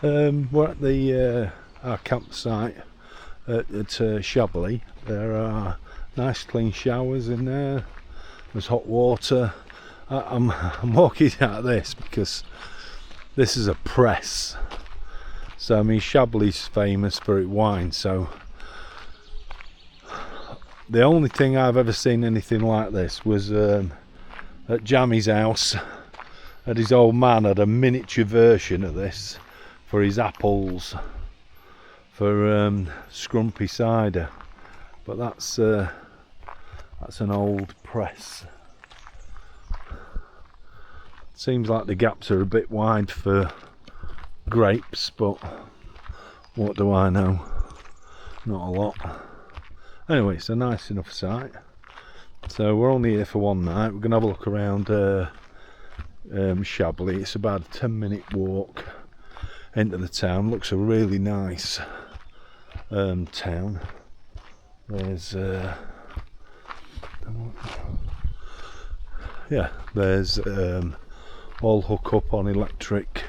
We're at the our campsite at Chablis. There are nice clean showers in there. There's hot water. I'm walking out of this because this is a press. So I mean, Chablis is famous for its wine. So the only thing I've ever seen anything like this was at Jammy's house. And his old man had a miniature version of this for his apples, for scrumpy cider. But that's an old press. Seems like the gaps are a bit wide for grapes, but what do I know? Not a lot. Anyway, it's a nice enough site. So we're only here for one night. We're going to have a look around Chablis. It's about a 10-minute walk into the town. Looks a really nice town. There's there's all hook up on electric.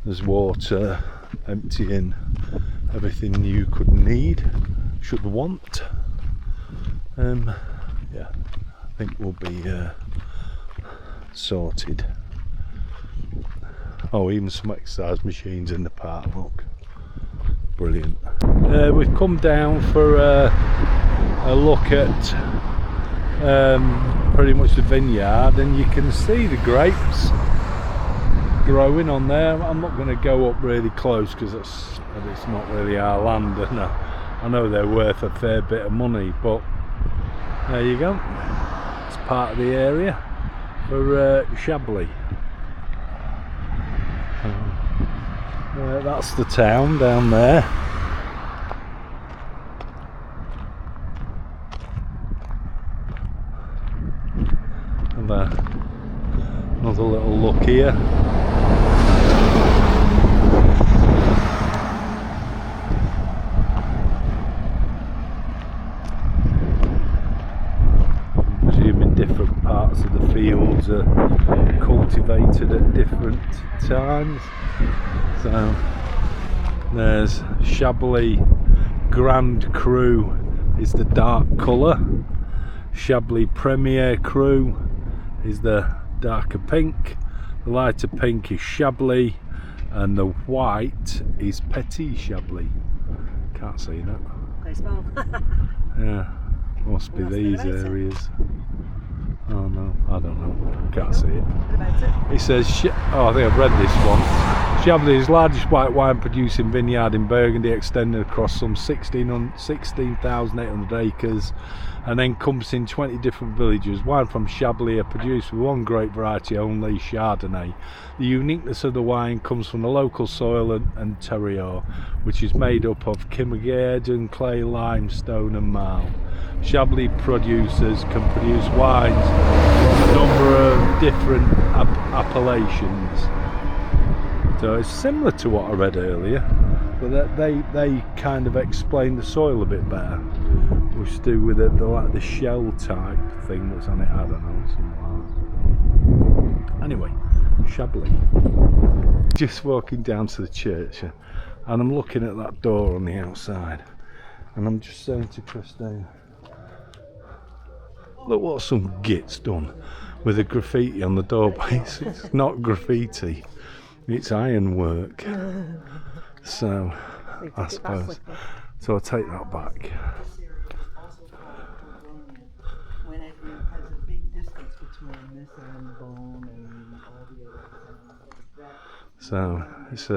There's water, emptying everything you could need, should want. Yeah, I think we'll be sorted. Oh, even some exercise machines in the park, look. Brilliant. We've come down for a look at pretty much the vineyard, and you can see the grapes growing on there. I'm not going to go up really close because it's not really our land, and I know they're worth a fair bit of money, but there you go. It's part of the area for Chablis. That's the town down there. And another little look here. I'm presuming different parts of the fields are cultivated at different times. So there's Chablis Grand Cru is the dark colour. Chablis Premier Cru is the darker pink. The lighter pink is Chablis, and the white is Petit Chablis. Can't see that. Very small. Yeah, must be these areas. Oh no, I don't know. Can't see it. What about it? It says, I think I've read this one. Chablis is the largest white wine producing vineyard in Burgundy, extending across some 16,800 acres and encompassing 20 different villages. Wine from Chablis are produced with one grape variety only, Chardonnay. The uniqueness of the wine comes from the local soil and terroir, which is made up of Kimmeridgian clay, limestone and marl. Chablis producers can produce wines from a number of different appellations. So it's similar to what I read earlier, but they kind of explain the soil a bit better, which to do with the shell type thing that's on it. I don't know, something like that. Anyway, Chablis. Just walking down to the church, and I'm looking at that door on the outside, and I'm just saying to Christine, look what some git's done with the graffiti on the door. It's not graffiti, it's ironwork. So I suppose. So I'll take that back. So it's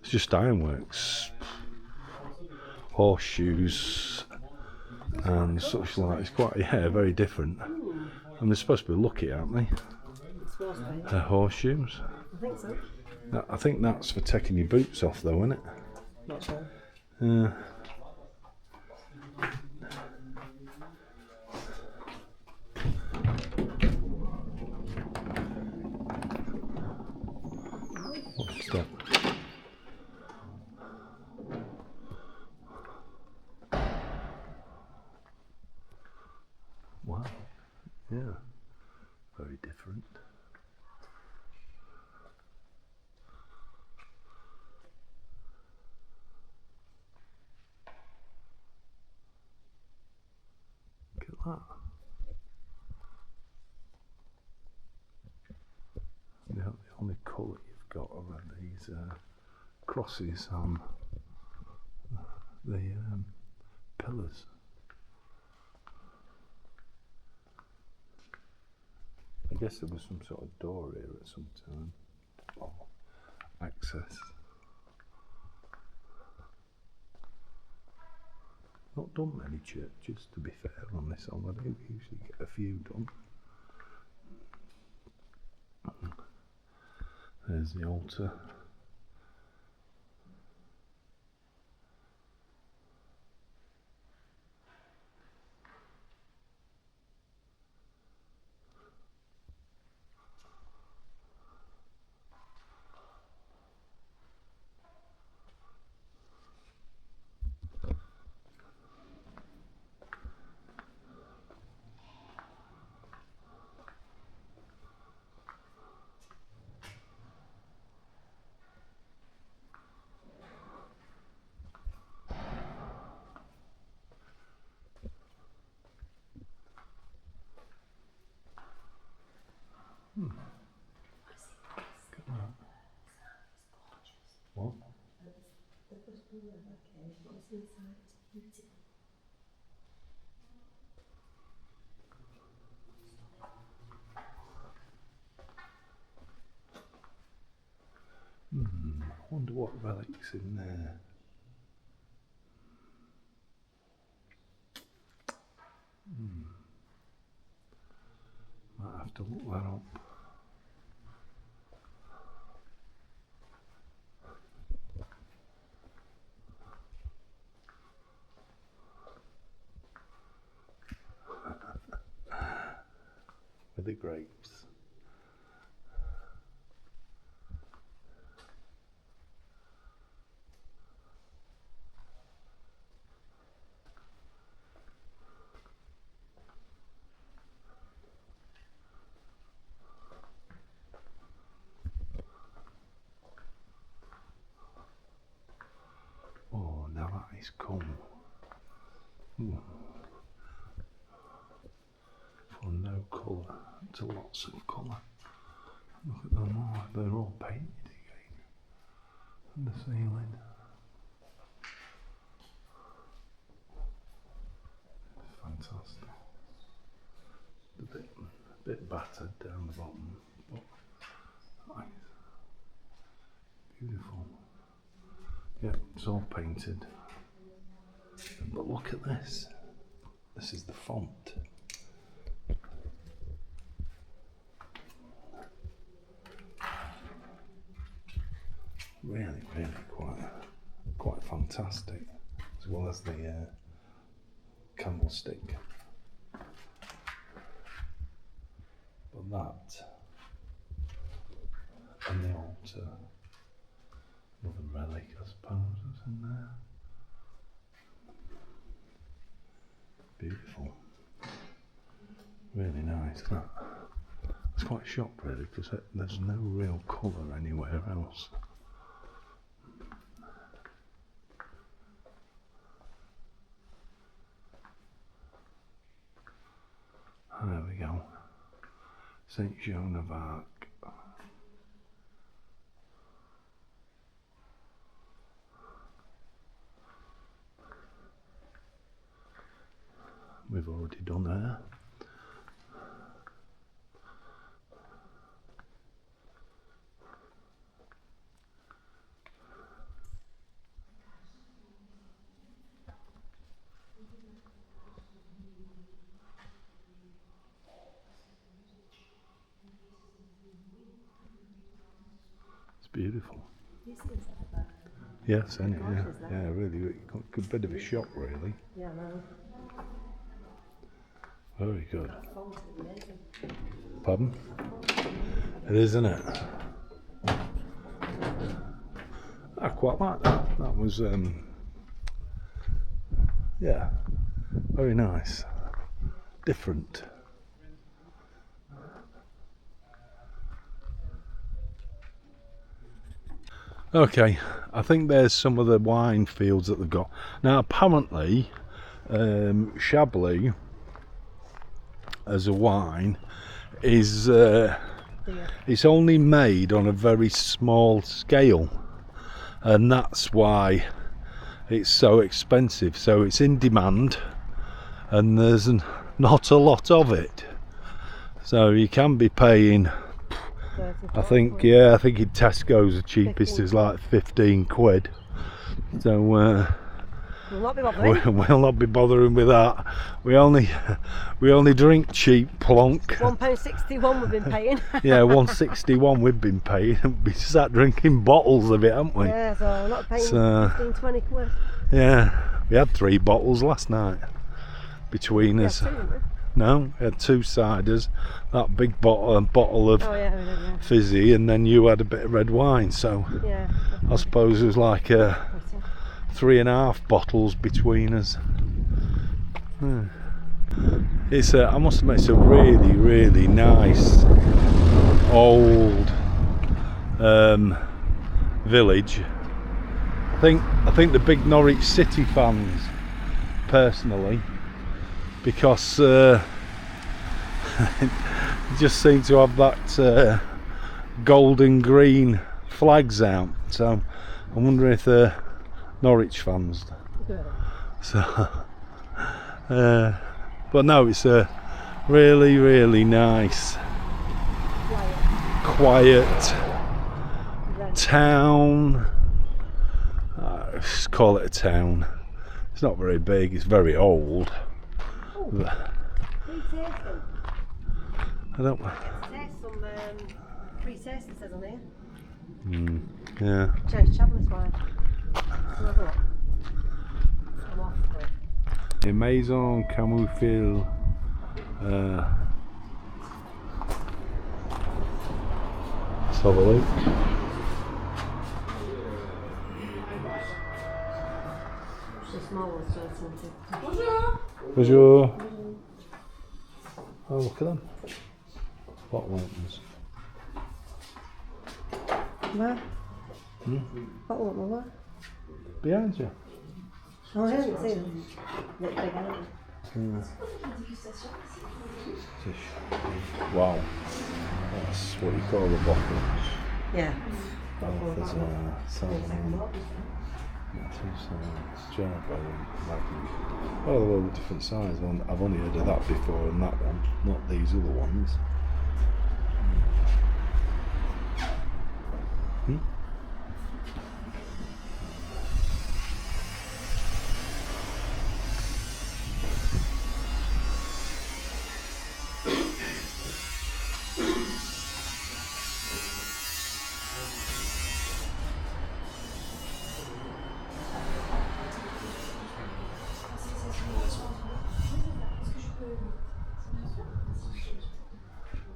just ironworks, horseshoes and such like. It's quite, very different. And they're supposed to be lucky, aren't they? Horseshoes. I think so. I think that's for taking your boots off, though, isn't it? Not sure. What's that? Wow. Yeah. Very different. that? The only colour you've got are these crosses on the pillars. I guess there was some sort of door here at some time, or access. Not done many churches, to be fair, on this holiday. We usually get a few done. There's the altar. What? I wonder what relics in there. Might have to look that up. With the grapes. Oh, now that is cool. For no colour to lots of colour. Look at them all, they're all painted again. And the ceiling. It's fantastic. A bit battered down the bottom, but nice. Beautiful. Yeah, it's all painted. But look at this. This is the font. Really quite fantastic, as well as the candlestick. But that and the altar, another relic, I suppose, is in there. Beautiful, really nice. That. I was quite shocked really, because there's no real colour anywhere else. There we go. Saint Joan of Arc. We've already done her. Beautiful. Yes, and yeah, really, a bit of a shock, really. Yeah, no. Very good. Pardon? It is, isn't it? I quite like that. That was, yeah, very nice. Different. Okay, I think there's some of the wine fields that they've got. Now apparently, Chablis as a wine is it's only made on a very small scale, and that's why it's so expensive. So it's in demand and there's not a lot of it, so you can be paying, I think in Tesco's the cheapest is like 15 quid. So We'll not be bothering. we'll not be bothering with that. We only drink cheap plonk. £1.61 we've been paying. Yeah, 161 we've been paying. We sat drinking bottles of it, haven't we? Yeah, so we're not paying 15, 20 quid. Yeah, we had 3 bottles last night between us. No, we had 2 ciders, that big bottle of fizzy, and then you had a bit of red wine. So yeah, I suppose it was like 3.5 bottles between us. It's I must admit, it's a really, really nice old village. I think the big Norwich City fans, personally, because just seem to have that gold and green flags out. So I'm wondering if they're Norwich fans. So, but no, it's a really, really nice, quiet town. Let's call it a town. It's not very big. It's very old. I don't. There's some free taste, it says on here. Yeah. Chablis wine. Have a look. I'm off for it. A maison camoufle. Let's have a look. The small one's 13. Bonjour. Oh, look at them. Bottle openers. Where? Bottle opener where? Behind you. Oh, I haven't seen them. Look big, haven't they? Wow. That's what you call a bottle. Yeah. Oh, there's a salmon. Oh, they're all different size. I've only heard of that before, and that one, not these other ones.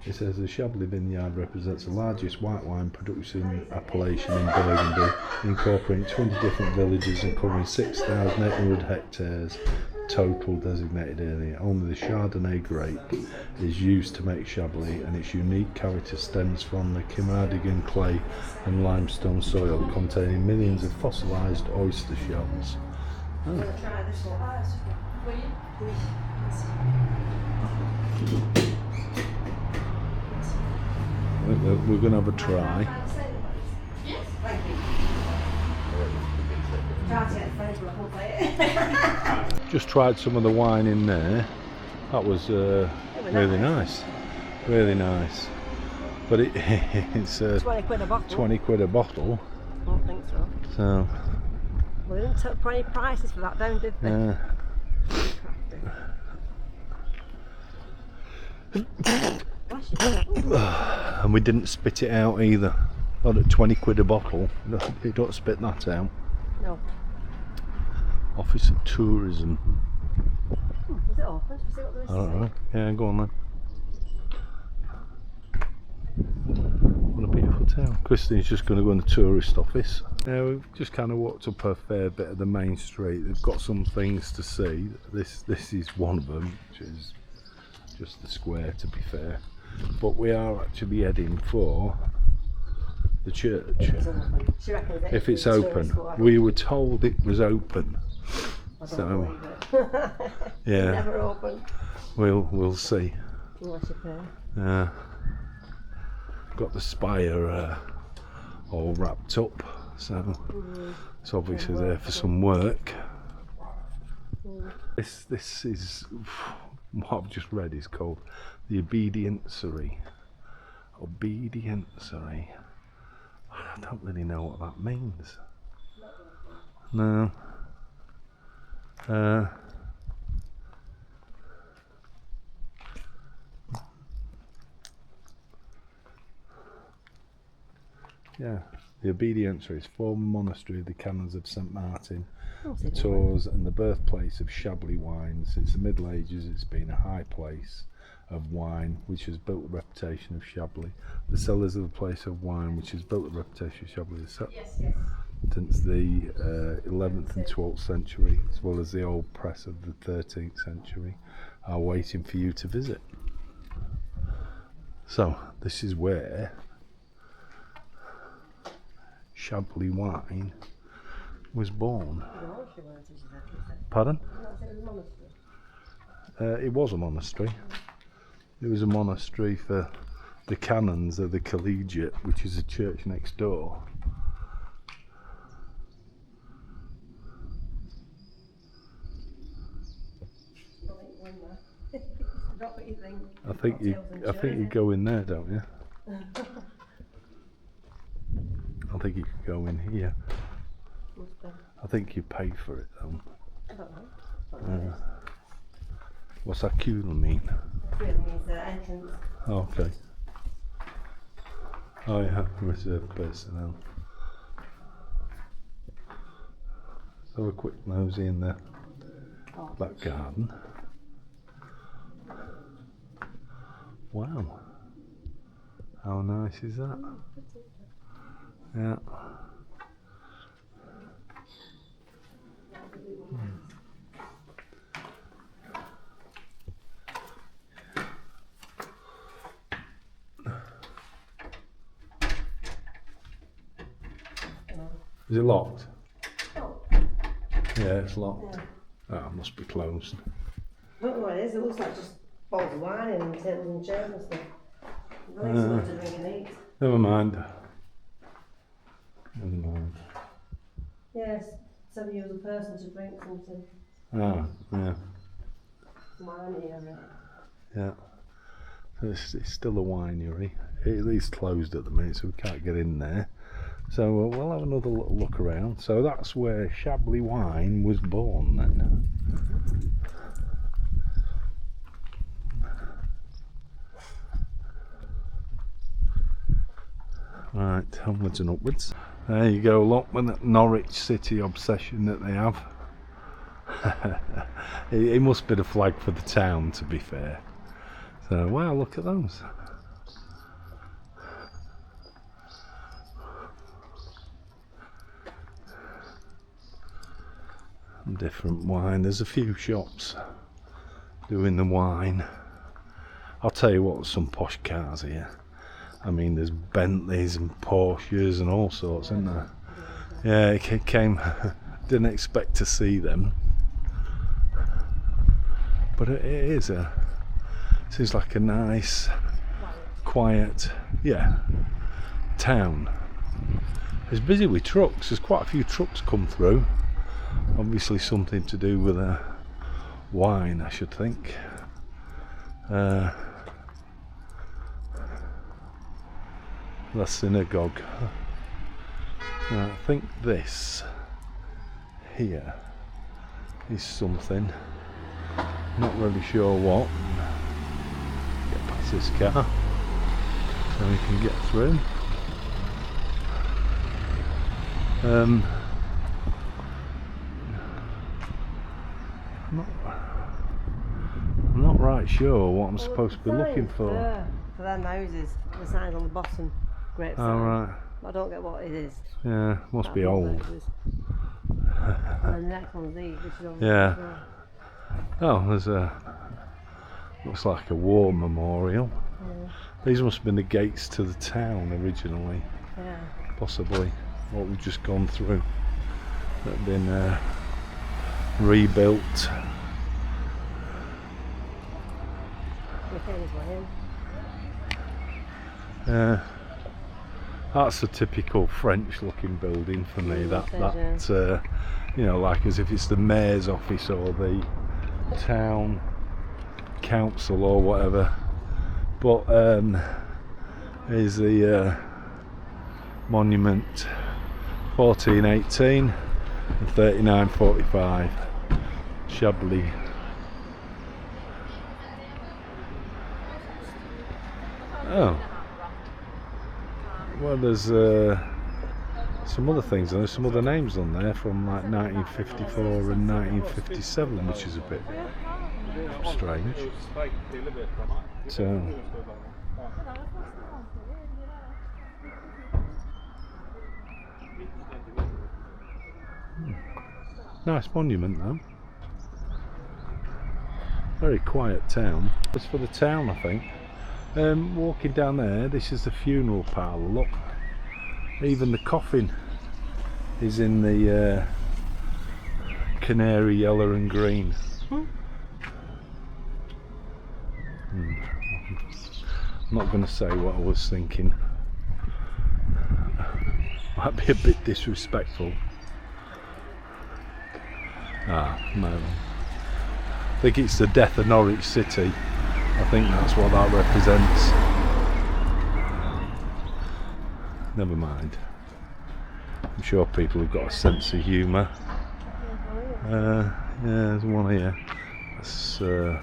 It says the Chablis vineyard represents the largest white wine producing appellation in Burgundy, incorporating 20 different villages and covering 6,800 hectares total designated area. Only the Chardonnay grape is used to make Chablis, and its unique character stems from the Carmarthen clay and limestone soil containing millions of fossilised oyster shells. Oh. We're going to have a try. Just tried some of the wine in there. That was really nice. Really nice. But it's 20 quid a bottle. 20 quid a bottle. I don't think so. So. Well, they didn't put any prices for that down, did they? And we didn't spit it out either. Not at 20 quid a bottle. You don't spit that out. No. Office of Tourism. Was it open? Should we see what there is? I don't know. Yeah, go on then. What a beautiful town. Christine's just going to go in the tourist office. Yeah, we've just kind of walked up a fair bit of the main street. They've got some things to see. This is one of them, which is just the square, to be fair. But we are actually heading for the church. If it's open. We were told it was open. So yeah, never open. we'll see. Unless you pay. Yeah. Got the spire all wrapped up, so it's obviously there for some work. This is what I've just read is called the obediencery. Obediencery. I don't really know what that means. No. Yeah, the Obediencery is former monastery of the canons of St Martin, the Tours, and the birthplace of Chablis wines. Since the Middle Ages, it's been a high place of wine, which has built the reputation of Chablis. The cellars of the place of wine, which has built the reputation of Chablis since the 11th and 12th century, as well as the old press of the 13th century, are waiting for you to visit. So, this is where Chablis wine was born. Pardon? It was a monastery. It was a monastery for the canons of the collegiate, which is a church next door. I think you go in there, don't you? I think you could go in here. I think you pay for it though. I don't know. What's that queue mean? Queue means entrance. Oh, okay. Oh yeah, reserved personnel. Let's have a quick nosy in the back garden. Wow. How nice is that? Yeah. Is it locked? Yeah, it's locked. Oh, it must be closed. I don't know what it is. It looks like just bottles of wine and tables and chairs and stuff. Really something to drink and eat. Never mind. Never mind. Yes, 7 years a person to drink something. Ah, yeah. Wine here. Yeah. So it's still a winery. It is closed at the minute, so we can't get in there. So we'll have another little look around. So that's where Chablis wine was born then. Right, onwards and upwards. There you go, look, with that Norwich City obsession that they have. It must be the flag for the town, to be fair. So, wow, look at those. Different wine. There's a few shops doing the wine. I'll tell you what, some posh cars here. I mean, there's Bentleys and Porsches and all sorts, isn't there? Yeah, it came. Didn't expect to see them, but it is seems like a nice, quiet, town. It's busy with trucks. There's quite a few trucks come through. Obviously, something to do with wine, I should think. The synagogue. Now, I think this here is something. Not really sure what. Get past this car so we can get through. I'm not right sure what I'm supposed to be looking for. For them houses, the signs on the bottom. Great sign. Oh, right. I don't get what it is. Yeah, must be old. And the next one's these, which is on Oh, there's looks like a war memorial. Yeah. These must have been the gates to the town originally. Yeah. Possibly what we've just gone through. That have been rebuilt. That's a typical French looking building for me. You know, like as if it's the mayor's office or the town council or whatever. But here's the monument, 1418 and 3945, Chablis. Oh, well, there's some other things, and there's some other names on there from like 1954 and 1957, which is a bit strange. So, nice monument though. Very quiet town. It's for the town, I think. Walking down there, this is the funeral parlour. Look, even the coffin is in the canary yellow and green. I'm not going to say what I was thinking. Might be a bit disrespectful. No. I think it's the death of Norwich City. I think that's what that represents. Never mind. I'm sure people have got a sense of humour. Yeah, there's one here. I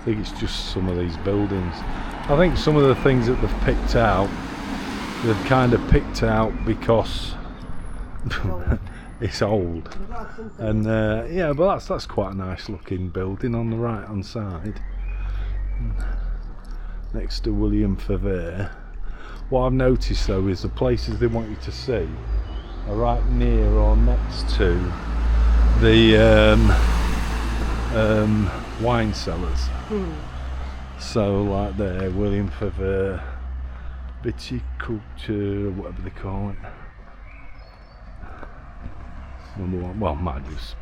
think it's just some of these buildings. I think some of the things that they've picked out, they've kind of picked out because it's old. And yeah, but that's quite a nice looking building on the right hand side, next to William Favier. What I've noticed though is the places they want you to see are right near or next to the wine cellars. So like there, William Favier, Viticulture, whatever they call it. Number one, well, Madras.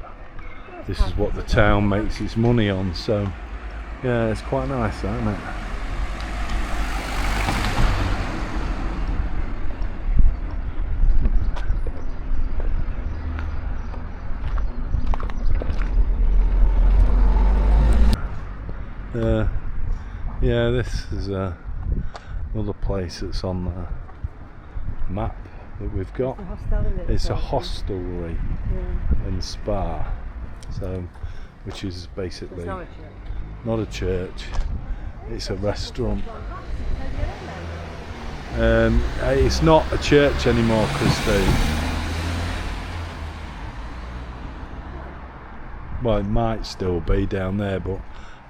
This is what the town makes its money on, so yeah, it's quite nice, that, isn't it? Yeah, this is another place that's on the map that we've got. It's a hostelry and spa, so which is basically not a church. It's a restaurant. It's not a church anymore, Christine. Well, it might still be down there, but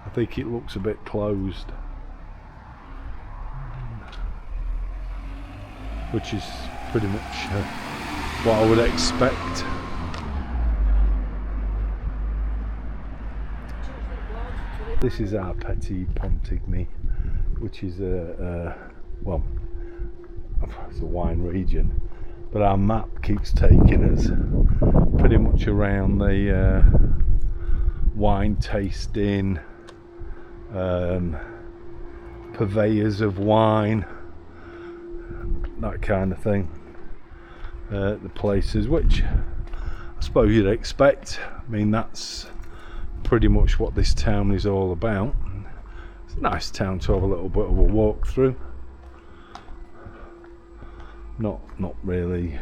I think it looks a bit closed, which is pretty much what I would expect. This is our Petit Pontigny, which is well, it's a wine region, but our map keeps taking us pretty much around the wine tasting, purveyors of wine, that kind of thing. The places which I suppose you'd expect. I mean, that's pretty much what this town is all about. It's a nice town to have a little bit of a walk through. Not really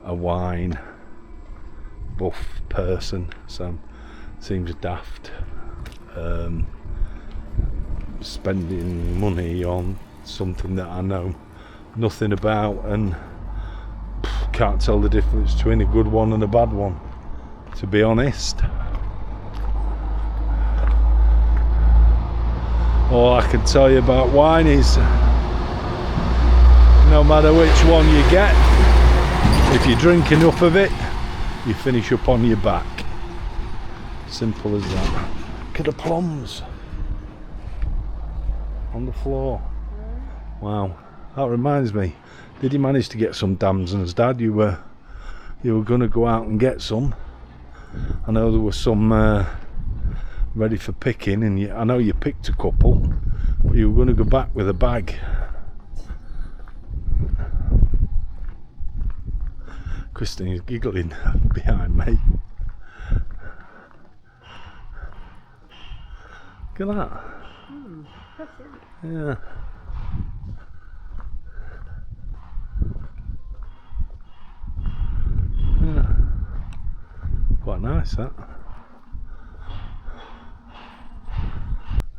a wine buff person, so it seems daft spending money on something that I know nothing about and can't tell the difference between a good one and a bad one, to be honest. All I can tell you about wine is no matter which one you get, if you drink enough of it, you finish up on your back. Simple as that. Look at the plums on the floor. Wow, that reminds me, did you manage to get some damsons, Dad? You were going to go out and get some. I know there were some ready for picking, and I know you picked a couple, but you were going to go back with a bag. Christine's giggling behind me. Look at that. Yeah. Yeah. Quite nice, that.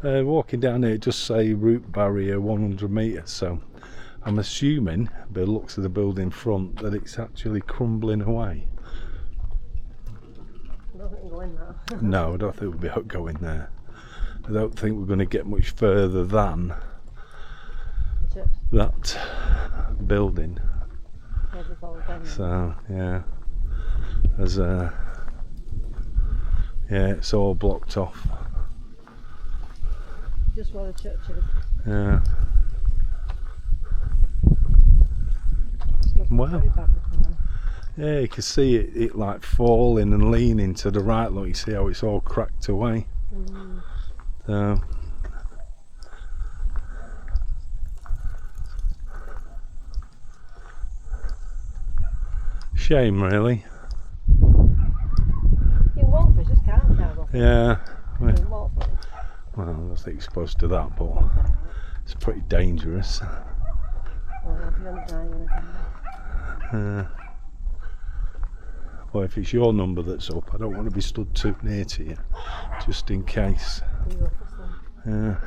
Walking down here, just say route barrier 100 metres, so I'm assuming, by the looks of the building front, that it's actually crumbling away. I don't think we'll go in there. No, I don't think we'll be going there. I don't think we're going to get much further than that building. So yeah, there's yeah, it's all blocked off. Just where the church is. Yeah. Well, yeah, you can see it like falling and leaning to the right. Look, you see how it's all cracked away. So shame, really. In Watford, just can't tell. Yeah. In Watford. Well, I don't think you're supposed to that, but it's pretty dangerous. Well, if you don't die, you're gonna come. Well, if it's your number that's up, I don't want to be stood too near to you, just in case. Yeah.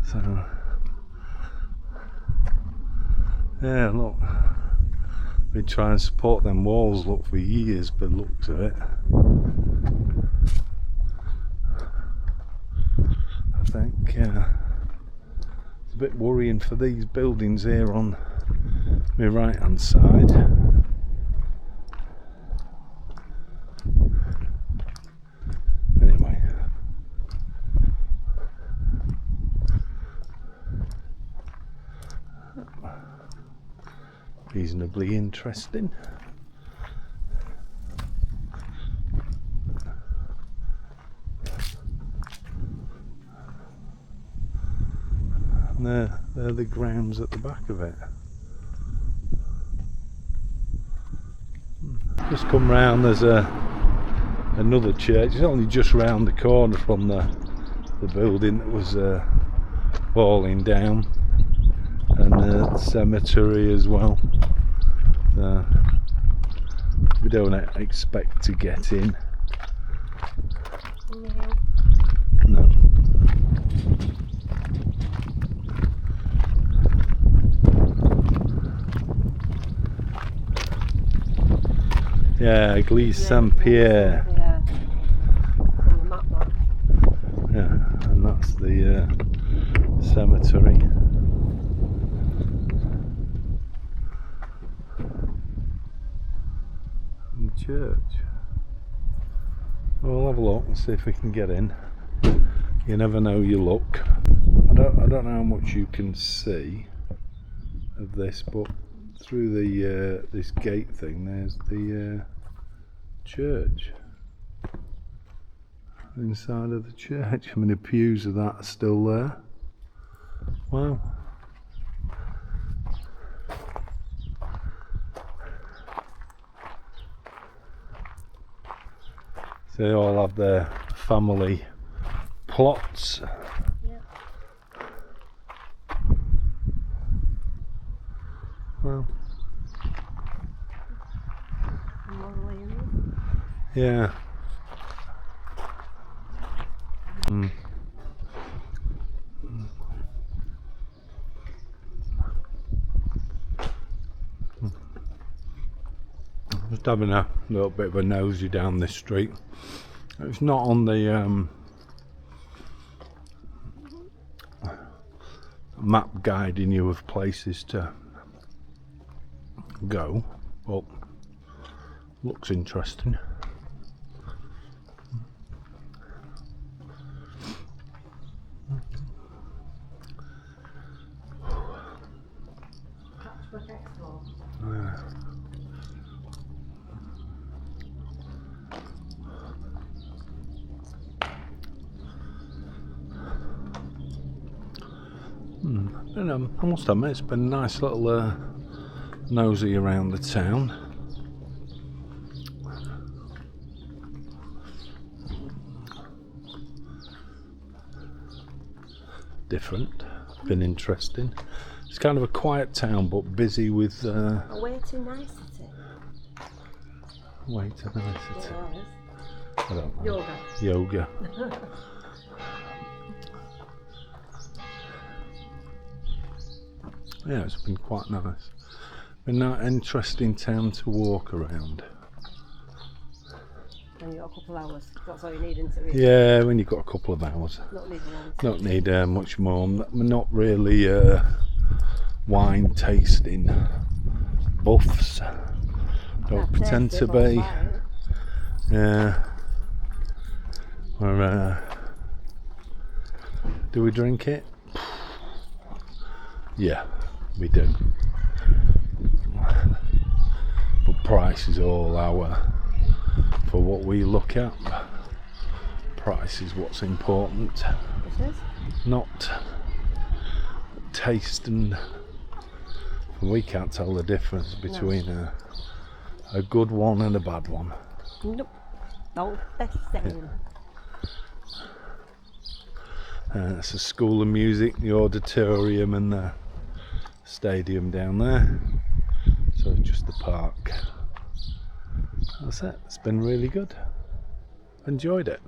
So, yeah, look. Been trying to support them walls, look, for years, by the looks of it. I think it's a bit worrying for these buildings here on my right hand side. Anyway, reasonably interesting. And they're the grounds at the back of it. Just come round, there's another church. It's only just round the corner from the building that was falling down, and the cemetery as well. We don't expect to get in. No. Yeah, Église Saint-Pierre. Yeah. On the map, man. Yeah, and that's the cemetery. And church. Well, we'll have a look and see if we can get in. You never know your luck. I don't know how much you can see of this, but through the this gate thing, there's the church. Inside of the church. I mean, the pews of that are still there. Wow. So they all have their family plots. Yeah. Well. Yeah. Just having a little bit of a nosy down this street. It's not on the map guiding you of places to go, but looks interesting. And I must admit, it's been a nice little nosy around the town. Different, been interesting. It's kind of a quiet town, but busy with. Way too nicety. Way too nicety. I don't know. Yoga. Yeah, it's been quite nice. Been an interesting town to walk around. And you've got a couple of hours. That's all you need, isn't it? Yeah, when you've got a couple of hours. Not need long. Don't need much more. Not really wine tasting buffs. Don't pretend to be. Yeah. Do we drink it? Yeah, we do. But price is all our for what we look at. Price is what's important. It is. Not taste, and we can't tell the difference between a good one and a bad one. Nope. No, the same. It's a school of music, the auditorium and the stadium down there. So just the park. That's it. It's been really good. Enjoyed it.